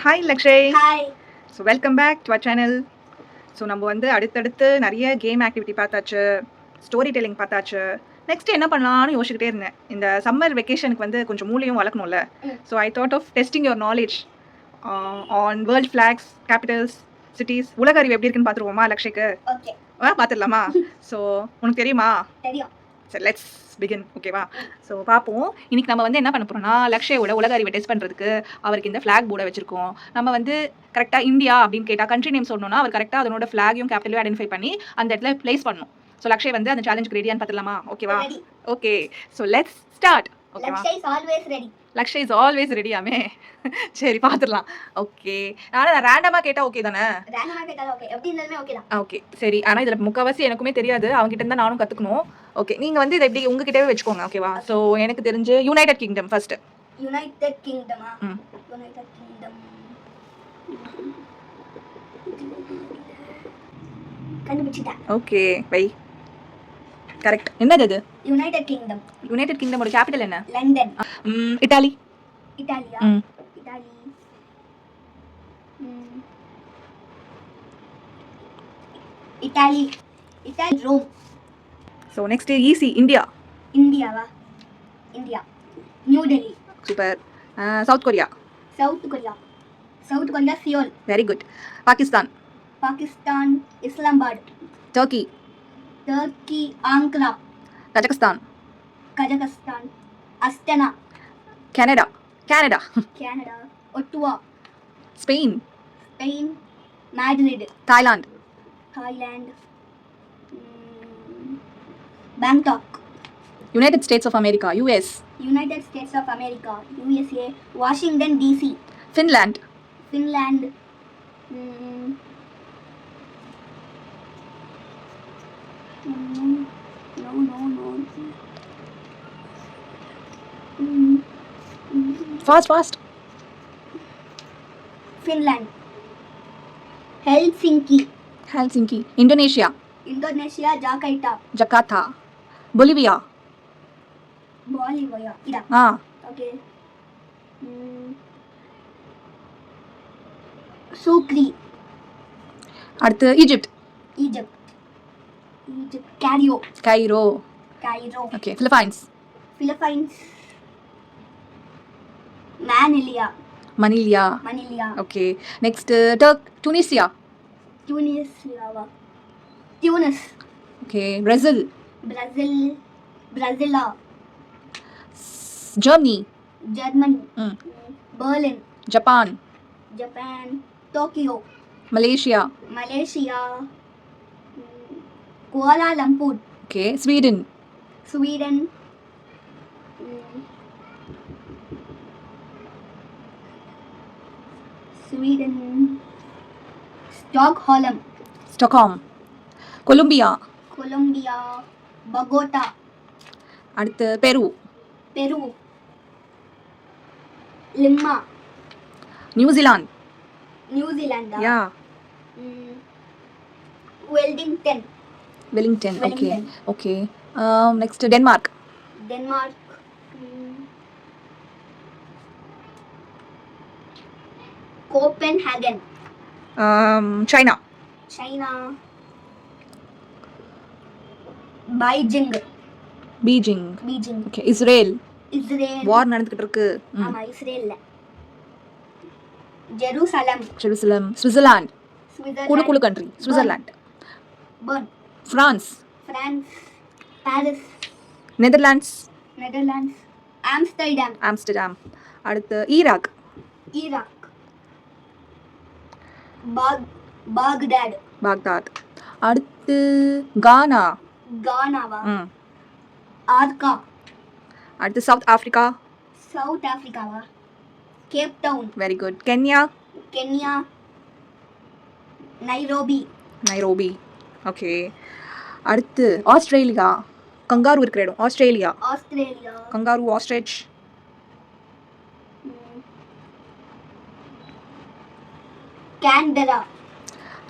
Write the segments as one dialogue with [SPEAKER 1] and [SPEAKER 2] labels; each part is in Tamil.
[SPEAKER 1] Hi Lakshay.
[SPEAKER 2] Hi.
[SPEAKER 1] So welcome back to our channel. So நம்ம வந்து அடுத்தடுத்து நிறைய கேம் ஆக்டிவிட்டி பார்த்தாச்சு, ஸ்டோரி டெல்லிங் பார்த்தாச்சு. நெக்ஸ்ட் என்ன பண்ணலாம்னு யோசிச்சுக்கிட்டே இருந்தேன். இந்த சம்மர் வெக்கேஷனுக்கு வந்து கொஞ்சம் மூளையும் வளர்க்கணும்ல. So I thought of testing your knowledge on world flags, capitals, cities. உலக அறிவு எப்படி இருக்குன்னு பார்த்துருவோமா லக்ஷய்க்கு?
[SPEAKER 2] ஓகே.
[SPEAKER 1] பார்த்துடலாமா? ஸோ உனக்கு தெரியுமா?
[SPEAKER 2] தெரியும்.
[SPEAKER 1] சரி, லெட்ஸ் பிகின். ஓகேவா? ஸோ பார்ப்போம். இன்னைக்கு நம்ம வந்து என்ன பண்ண போகிறோம்னா, லக்ஷயோட உலக அறிவை டெஸ்ட் பண்ணுறதுக்கு அவருக்கு இந்த ஃப்ளாக் போர்டை வச்சிருக்கோம். நம்ம வந்து கரெக்டாக இந்தியா அப்படின்னு கேட்டால் கண்ட்ரி நேம் சொன்னோம்னா அவர் கரெக்டாக அதனோட ஃப்ளாகையும் கேபிட்டலையும் ஐடென்டிஃபை பண்ணி அந்த இடத்துல பிளேஸ் பண்ணணும். ஸோ லக்ஷய் வந்து அந்த சேலஞ்சுக்கு ரெடியான்னு பார்த்துலாமா? ஓகேவா? ஓகே. So let's start. ஓகேவா? லக்ஷய் இஸ் ஆல்வேஸ் ரெடியாமே. சரி, பார்த்துடலாம். ஓகே. நான் ரேண்டமாக கேட்டால் ஓகே தானே? ஓகே சரி. ஆனால் இதில் முக்கால்வாசி எனக்குமே தெரியாது, அவங்ககிட்ட இருந்தால் நானும் கற்றுக்கணும். ஓகே, நீங்கள் வந்து இதை எப்படி உங்ககிட்டவே வச்சுக்கோங்க. ஓகேவா? ஸோ எனக்கு தெரிஞ்சு யுனைடெட் கிங்டம் ஃபர்ஸ்ட்.
[SPEAKER 2] யுனைடெட் கிங்டமா? யுனைடெட் கிங்டம் கண்டுபிடிச்சிட்டேன்.
[SPEAKER 1] Okay why. கரெக்ட். என்னது அது?
[SPEAKER 2] United kingdom.
[SPEAKER 1] யுனைடெட் கிங்டமோட கேபிட்டல் என்ன?
[SPEAKER 2] லண்டன்.
[SPEAKER 1] இட்டாலி.
[SPEAKER 2] இட்டாலியா? Italy. Italy. Italy Rome.
[SPEAKER 1] So next easy. India.
[SPEAKER 2] இந்தியாவா? India new Delhi.
[SPEAKER 1] Super. South Korea.
[SPEAKER 2] South Korea. South Korea Seoul.
[SPEAKER 1] Very good. Pakistan.
[SPEAKER 2] Pakistan Islamabad.
[SPEAKER 1] Turkey.
[SPEAKER 2] Turkey Ankara.
[SPEAKER 1] Kazakhstan.
[SPEAKER 2] Kazakhstan Astana.
[SPEAKER 1] Canada. Canada.
[SPEAKER 2] Canada Ottawa.
[SPEAKER 1] Spain.
[SPEAKER 2] Spain Madrid.
[SPEAKER 1] Thailand.
[SPEAKER 2] Thailand Bangkok.
[SPEAKER 1] United states of America. US.
[SPEAKER 2] United states of America USA. Washington DC.
[SPEAKER 1] Finland.
[SPEAKER 2] Finland
[SPEAKER 1] fast.
[SPEAKER 2] Finland. Helsinki.
[SPEAKER 1] Helsinki. Indonesia.
[SPEAKER 2] Indonesia Jakarta.
[SPEAKER 1] Jakarta. Bolivia.
[SPEAKER 2] Bolivia. இதா. ஓகே. சூக்ரி.
[SPEAKER 1] அடுத்து Egypt.
[SPEAKER 2] Egypt. Cairo.
[SPEAKER 1] Cairo. Okay. Philippines.
[SPEAKER 2] Philippines Manila. Okay.
[SPEAKER 1] Next Tunisia.
[SPEAKER 2] டுனிசியாவா? டியூனிஸ்.
[SPEAKER 1] ஓகே. பிரேசில்.
[SPEAKER 2] பிரேசிலா.
[SPEAKER 1] Germany.
[SPEAKER 2] Berlin.
[SPEAKER 1] Japan.
[SPEAKER 2] Tokyo.
[SPEAKER 1] Malaysia.
[SPEAKER 2] Kuala Lumpur.
[SPEAKER 1] Okay. Sweden. Stockholm. Colombia.
[SPEAKER 2] Bogota.
[SPEAKER 1] அடுத்து Peru.
[SPEAKER 2] Lima. New Zealand.
[SPEAKER 1] Yeah.
[SPEAKER 2] Wellington.
[SPEAKER 1] Okay. Next Denmark.
[SPEAKER 2] Copenhagen.
[SPEAKER 1] China. Beijing. Okay. Israel. War நடந்துகிட்டு இருக்கு.
[SPEAKER 2] ஆமா, இஸ்ரேல்ல. Jerusalem.
[SPEAKER 1] Switzerland. Cool country. Switzerland. France.
[SPEAKER 2] Paris.
[SPEAKER 1] Netherlands.
[SPEAKER 2] Amsterdam.
[SPEAKER 1] அடுத்து ஈராக். பாக்தாத். அடுத்து
[SPEAKER 2] கானாவா? ஆர்கா.
[SPEAKER 1] அடுத்து சவுத்
[SPEAKER 2] ஆப்பிரிக்காவா? Cape Town.
[SPEAKER 1] Very good. Kenya. Nairobi. Okay. அடுத்து ஆஸ்திரேலியா. கங்காரு இருக்கிற இடம். ஆஸ்திரேலியா. கங்காரு. ஆஸ்ட்ரிச்.
[SPEAKER 2] கேன்பெரா.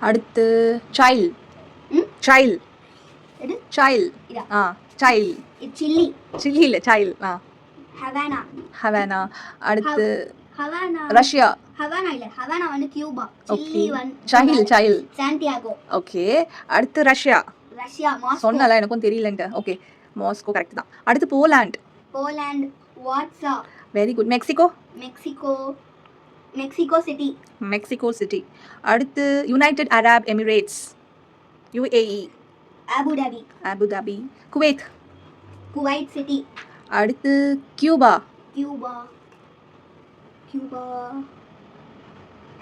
[SPEAKER 1] அடுத்து சைல்ட். சில்லி இல்ல, சைல்ட். ஹவானா. அடுத்து ரஷ்யா.
[SPEAKER 2] ஹவானா இல்ல, ஹவானா வந்து கியூபா.
[SPEAKER 1] ஓகே
[SPEAKER 2] சில்லி வந்து
[SPEAKER 1] சைல்
[SPEAKER 2] சாண்டியாகோ.
[SPEAKER 1] ஓகே அடுத்து ரஷ்யா
[SPEAKER 2] ரஷ்யா மாஸ்கோ.
[SPEAKER 1] சொன்னல எனக்கும் தெரியலன்ட்டு ஓகே மாஸ்கோ கரெக்ட் தான் அடுத்து Poland
[SPEAKER 2] Poland Warsaw.
[SPEAKER 1] Very good Mexico
[SPEAKER 2] Mexico city.
[SPEAKER 1] அடுத்து united Arab Emirates UAE
[SPEAKER 2] Abu Dhabi.
[SPEAKER 1] Kuwait
[SPEAKER 2] city.
[SPEAKER 1] அடுத்து Cuba
[SPEAKER 2] Cuba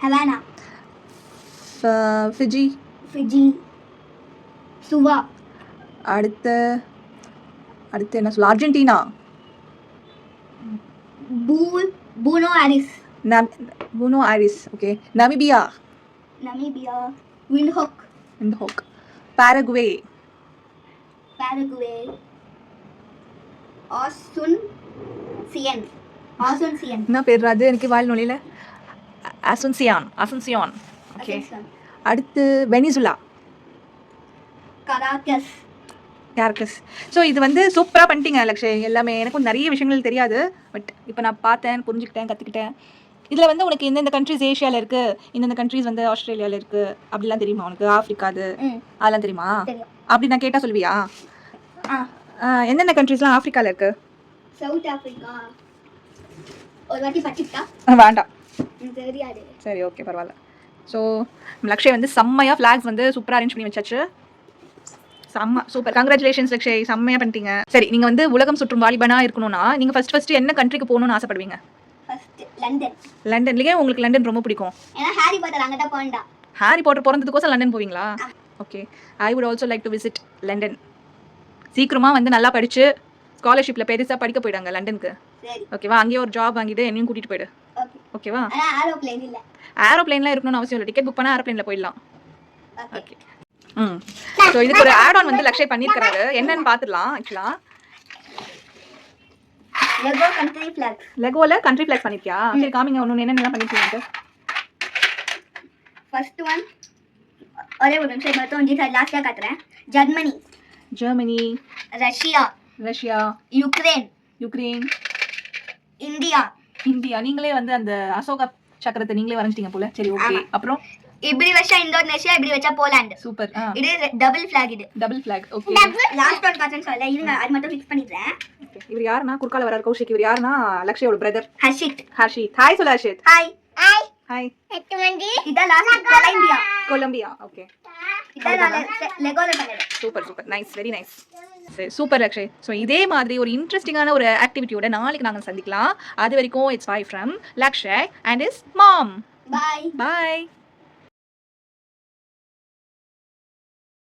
[SPEAKER 2] Havana.
[SPEAKER 1] Fiji
[SPEAKER 2] Suva.
[SPEAKER 1] அடுத்து என்ன சொல்ல Argentina
[SPEAKER 2] Buenos
[SPEAKER 1] Aires okay Namibia Windhoek Paraguay
[SPEAKER 2] Asuncion.
[SPEAKER 1] என்ன பேர் அது எனக்கு வாயில் நொழியில அசுன்சியான் ஓகே அடுத்து வெனிசுலா கேரக்கஸ் ஸோ இது வந்து சூப்பராக பண்ணிட்டீங்க லக்ஷய் எல்லாமே எனக்கும் நிறைய விஷயங்கள் தெரியாது பட் இப்போ நான் பார்த்தேன் புரிஞ்சுக்கிட்டேன் கற்றுக்கிட்டேன் இதில் வந்து உனக்கு எந்தெந்த கண்ட்ரிஸ் ஏஷியாவில் இருக்குது இந்தந்த கண்ட்ரிஸ் வந்து ஆஸ்திரேலியாவில் இருக்குது அப்படிலாம் தெரியுமா உனக்கு ஆஃப்ரிக்கா அது அதெல்லாம் தெரியுமா அப்படி நான் கேட்டால் சொல்லுவியா எந்தெந்த கண்ட்ரிஸ்லாம் ஆஃப்ரிக்காவில் இருக்குது
[SPEAKER 2] சவுத் ஆப்பிரிக்கா ஒரு வாட்டி படிச்சுட்டா
[SPEAKER 1] வேண்டாம்
[SPEAKER 2] தெரியாது.
[SPEAKER 1] சரி ஓகே பரவாயில்ல ஸோ லக்ஷய் வந்து செம்மையாக ஃப்ளாக்ஸ் வந்து சூப்பராக அரேஞ்ச் பண்ணி வச்சாச்சு செம்ம சூப்பர் கங்க்ராச்சுலேஷன்ஸ் லக்ஷய் செம்மையாக பண்ணிட்டீங்க சரி நீங்கள் வந்து உலகம் சுற்றும் வாலிபனாக இருக்கணும்னா நீங்கள் ஃபஸ்ட்டு என்ன கண்ட்ரிக்கு போகணும்னு ஆசைப்படுவீங்க லண்டன்லேயே உங்களுக்கு லண்டன் ரொம்ப பிடிக்கும்
[SPEAKER 2] ஏன்னா ஹாரி பாட்டர் அங்கே தான் போண்டா.
[SPEAKER 1] ஹாரி பாட்டர் பிறந்ததுக்கோசம் லண்டன் போவீங்களா okay I would also like to visit London சீக்கிரமாக வந்து நல்லா படித்து ஸ்காலர்ஷிப்பில் பெருசாக படிக்க போயிடாங்க லண்டனுக்கு ஓகேவா அங்கேயே ஒரு ஜாப் வாங்கிட்டு என்னையும் கூட்டிகிட்டு போயிடு ஓகேவா ஏரோப்ளேன்லாம் இருக்கணும்னு அவசியம் இல்லை டிக்கெட் புக் பண்ணால் ஏரோப்ளேனில் போயிடலாம் ஓகே ஸோ இதுக்கு ஒரு ஆட் ஆன் வந்து லக்ஷய் பண்ணியிருக்கிறாரு என்னன்னு பார்த்துடலாம் ஆக்சுவலாக லெகோவில் கண்ட்ரி ஃபிளாக்ஸ் பண்ணிருக்கியா சரி காமிங்க ஒன்று என்னென்னலாம் பண்ணிருக்கீங்க
[SPEAKER 2] ஃபர்ஸ்ட் ஒன் ஒரே ஒரு நிமிஷம் மட்டும் ஜி சார் லாஸ்ட்டாக காட்டுறேன் ஜெர்மனி ரஷ்யா யுக்ரைன்
[SPEAKER 1] இந்தியா நீங்களே வந்து அந்த அசோகா சக்கரத்தை நீங்களே வரைஞ்சிட்டீங்க போல சரி ஓகே அப்புறம்
[SPEAKER 2] இப்படி வச்சா இந்தோனேஷியா இப்படி வச்சா போலாண்ட்
[SPEAKER 1] சூப்பர்
[SPEAKER 2] இது double flag okay last one cotton சொல்ல இருங்க அது மட்டும் ஃபிக்ஸ் பண்ணிடுறேன்
[SPEAKER 1] ஓகே இவர் யாருன்னா குர்கால வரார் கௌஷிக் இவர் யாருன்னா லக்ஷயோட பிரதர்
[SPEAKER 2] ஹர்ஷித்
[SPEAKER 1] ஹாய் சொல்ல ஹர்ஷித் ஹாய்
[SPEAKER 2] இதான் லாஸ்ட்
[SPEAKER 1] கொலம்பியா ஓகே
[SPEAKER 2] இதான் லெகோல பண்ணது
[SPEAKER 1] சூப்பர் நைஸ் வெரி நைஸ் சரி சூப்பர் லக்ஷய் ஸோ இதே மாதிரி ஒரு இன்ட்ரெஸ்டிங்கான ஒரு ஆக்டிவிட்டியோட நாளைக்கு நாங்கள் சந்திக்கலாம் அது வரைக்கும் it's bye from Lakshay and his mom
[SPEAKER 2] bye